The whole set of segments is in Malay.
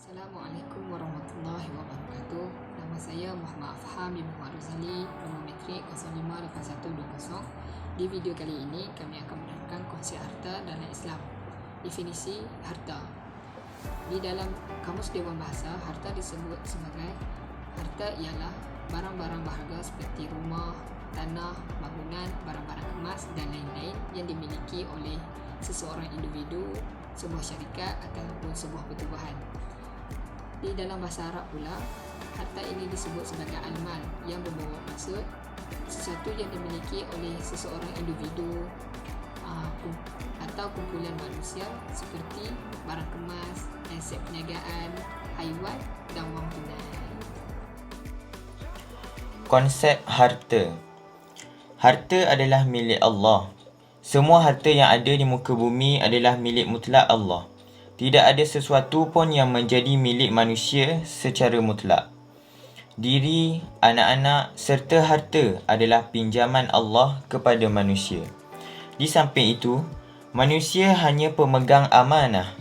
Assalamualaikum warahmatullahi wabarakatuh. Nama saya Muhammad Afham bin Muhammad Rozali, nombor metrik 058120. Di video kali ini kami akan menerangkan konsep harta dalam Islam. Definisi harta. Di dalam Kamus Dewan Bahasa, harta disebut sebagai harta ialah barang-barang berharga seperti rumah, tanah, bangunan, barang-barang emas dan lain-lain yang dimiliki oleh seseorang individu, sebuah syarikat ataupun sebuah pertubuhan. Di dalam bahasa Arab pula, harta ini disebut sebagai al-mal yang membawa maksud sesuatu yang dimiliki oleh seseorang individu atau kumpulan manusia seperti barang kemas, aset perniagaan, haiwan dan wang tunai. Konsep harta. Harta adalah milik Allah. Semua harta yang ada di muka bumi adalah milik mutlak Allah. Tidak ada sesuatu pun yang menjadi milik manusia secara mutlak. Diri, anak-anak serta harta adalah pinjaman Allah kepada manusia. Di samping itu, manusia hanya pemegang amanah.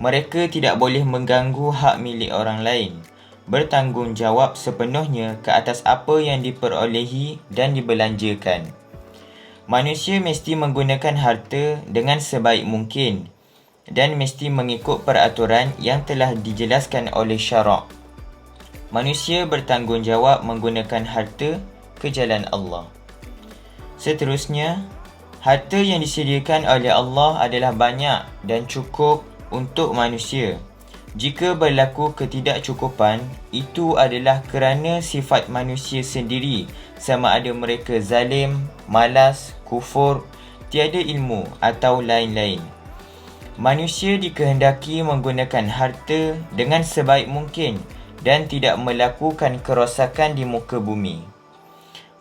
Mereka tidak boleh mengganggu hak milik orang lain. Bertanggungjawab sepenuhnya ke atas apa yang diperolehi dan dibelanjakan. Manusia mesti menggunakan harta dengan sebaik mungkin dan mesti mengikut peraturan yang telah dijelaskan oleh syarak. Manusia bertanggungjawab menggunakan harta ke jalan Allah. Seterusnya, harta yang disediakan oleh Allah adalah banyak dan cukup untuk manusia. Jika berlaku ketidakcukupan, itu adalah kerana sifat manusia sendiri, sama ada mereka zalim, malas, kufur, tiada ilmu atau lain-lain. Manusia dikehendaki menggunakan harta dengan sebaik mungkin dan tidak melakukan kerosakan di muka bumi.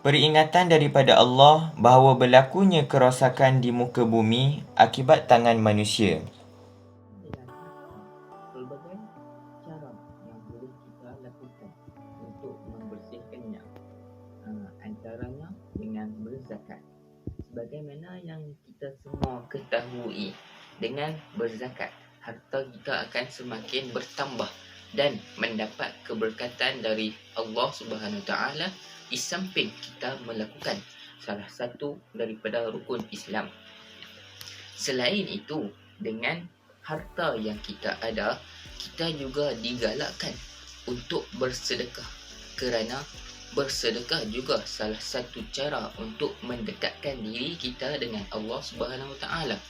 Peringatan daripada Allah bahawa berlakunya kerosakan di muka bumi akibat tangan manusia. Pelbagai cara yang boleh kita lakukan untuk membersihkannya, antaranya dengan berzakat. Sebagaimana yang kita semua ketahui, dengan berzakat harta kita akan semakin bertambah dan mendapat keberkatan dari Allah Subhanahu Taala di samping kita melakukan salah satu daripada rukun Islam. Selain itu, dengan harta yang kita ada, kita juga digalakkan untuk bersedekah, kerana bersedekah juga salah satu cara untuk mendekatkan diri kita dengan Allah Subhanahu Taala.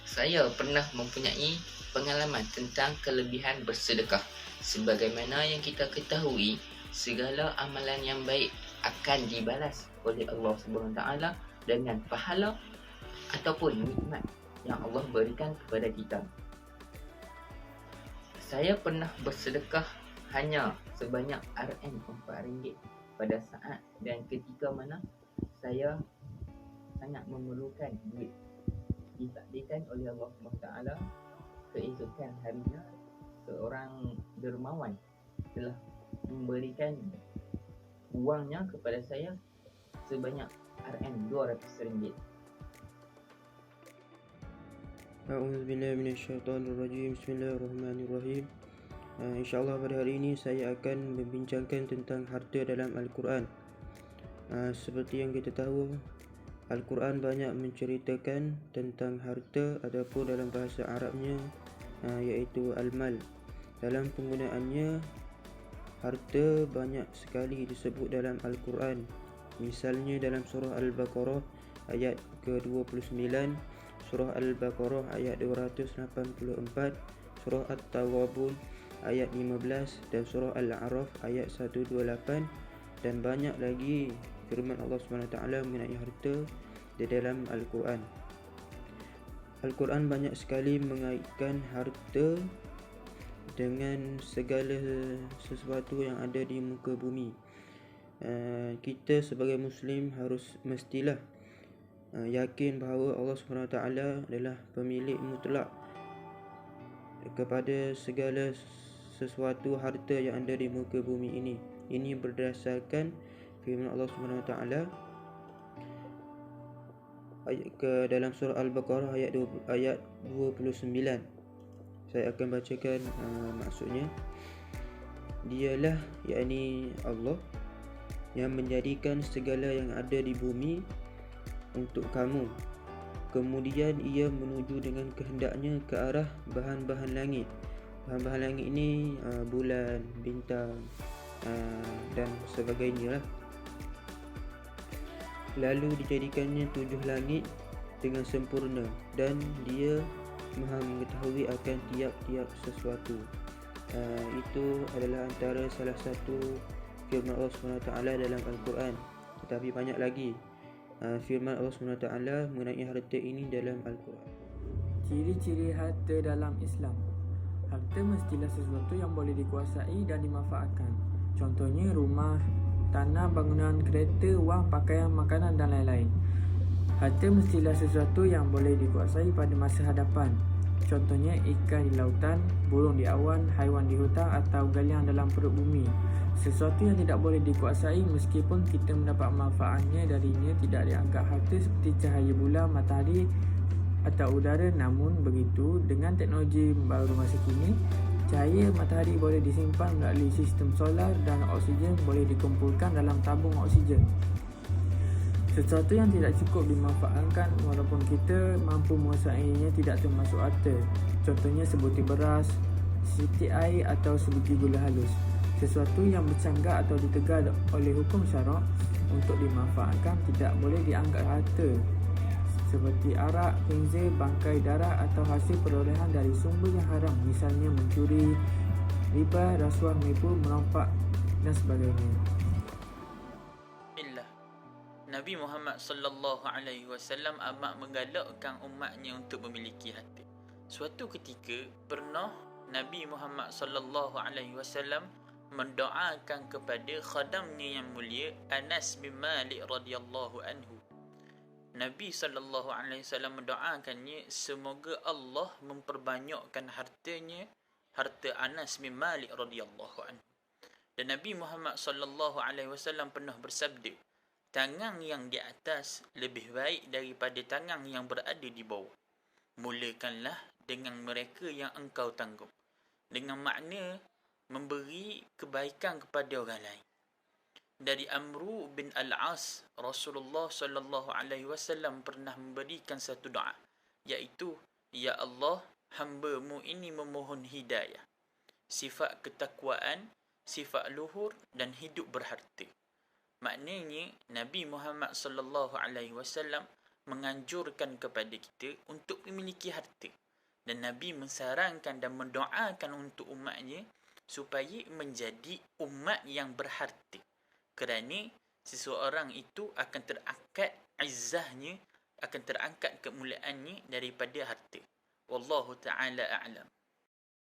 Saya pernah mempunyai pengalaman tentang kelebihan bersedekah. Sebagaimana yang kita ketahui, segala amalan yang baik akan dibalas oleh Allah Subhanahu Taala dengan pahala ataupun nikmat yang Allah berikan kepada kita. Saya pernah bersedekah hanya sebanyak RM4 pada saat dan ketika mana saya sangat memerlukan duit. Ditakdirkan oleh Allah SWT, keesokan harinya seorang dermawan telah memberikan wangnya kepada saya sebanyak RM200. A'udzubillahi minasyaitonirrajim. Bismillahirrahmanirrahim. InsyaAllah pada hari ini saya akan membincangkan tentang harta dalam Al-Quran. Seperti yang kita tahu, Al-Quran banyak menceritakan tentang harta, adapun dalam bahasa Arabnya iaitu al-mal. Dalam penggunaannya, harta banyak sekali disebut dalam Al-Quran. Misalnya dalam surah Al-Baqarah ayat ke-29, surah Al-Baqarah ayat 284, surah At-Taghabun ayat 15 dan surah Al-A'raf ayat 128, dan banyak lagi firman Allah SWT mengenai harta di dalam Al-Quran. Al-Quran banyak sekali mengaitkan harta dengan segala sesuatu yang ada di muka bumi. Kita sebagai Muslim mestilah yakin bahawa Allah SWT adalah pemilik mutlak kepada segala sesuatu harta yang ada di muka bumi ini. Ini berdasarkan firman Allah SWT dalam surah Al-Baqarah ayat 29. Saya akan bacakan maksudnya. Dialah, yakni Allah, yang menjadikan segala yang ada di bumi untuk kamu. Kemudian ia menuju dengan kehendaknya ke arah bahan-bahan langit. Bahan-bahan langit ini bulan, bintang dan sebagainya lah. Lalu dijadikannya 7 langit dengan sempurna, dan dia maha mengetahui akan tiap-tiap sesuatu. Itu adalah antara salah satu firman Allah SWT dalam Al-Quran. Tetapi banyak lagi firman Allah SWT mengenai harta ini dalam Al-Quran. Ciri-ciri harta dalam Islam. Harta mestilah sesuatu yang boleh dikuasai dan dimanfaatkan. Contohnya rumah, tanah, bangunan, kereta, wang, pakaian, makanan dan lain-lain. Harta mestilah sesuatu yang boleh dikuasai pada masa hadapan. Contohnya ikan di lautan, burung di awan, haiwan di hutan atau galian dalam perut bumi. Sesuatu yang tidak boleh dikuasai meskipun kita mendapat manfaatnya darinya tidak dianggap harta, seperti cahaya bulan, matahari atau udara. Namun begitu, dengan teknologi baru masa kini, cahaya matahari boleh disimpan melalui sistem solar dan oksigen boleh dikumpulkan dalam tabung oksigen. Sesuatu yang tidak cukup dimanfaatkan walaupun kita mampu menguasainya tidak termasuk harta. Contohnya sebutir beras, setitik air atau sebiji gula halus. Sesuatu yang bercanggah atau ditegar oleh hukum syarak untuk dimanfaatkan tidak boleh dianggap harta, seperti arak, khinzir, bangkai darah atau hasil perolehan dari sumber yang haram, misalnya mencuri, riba, rasuah, menipu, merompak dan sebagainya. Nabi Muhammad sallallahu alaihi wasallam amat menggalakkan umatnya untuk memiliki harta. Suatu ketika pernah Nabi Muhammad sallallahu alaihi wasallam mendoakan kepada khadamnya yang mulia Anas bin Malik radhiyallahu anhu. Nabi sallallahu alaihi wasallam mendoakannya semoga Allah memperbanyakkan hartanya, harta Anas bin Malik radhiyallahu anhu. Dan Nabi Muhammad sallallahu alaihi wasallam pernah bersabda, tangan yang di atas lebih baik daripada tangan yang berada di bawah. Mulakanlah dengan mereka yang engkau tanggung, dengan makna memberi kebaikan kepada orang lain. Dari Amru bin Al-As, Rasulullah sallallahu alaihi wasallam pernah memberikan satu doa, iaitu, ya Allah, hamba-Mu ini memohon hidayah, sifat ketakwaan, sifat luhur dan hidup berharta. Maknanya Nabi Muhammad sallallahu alaihi wasallam menganjurkan kepada kita untuk memiliki harta, dan Nabi mensarankan dan mendoakan untuk umatnya supaya menjadi umat yang berharta, kerana seseorang itu akan terangkat izzahnya, akan terangkat kemuliaannya daripada harta. Wallahu ta'ala a'lam.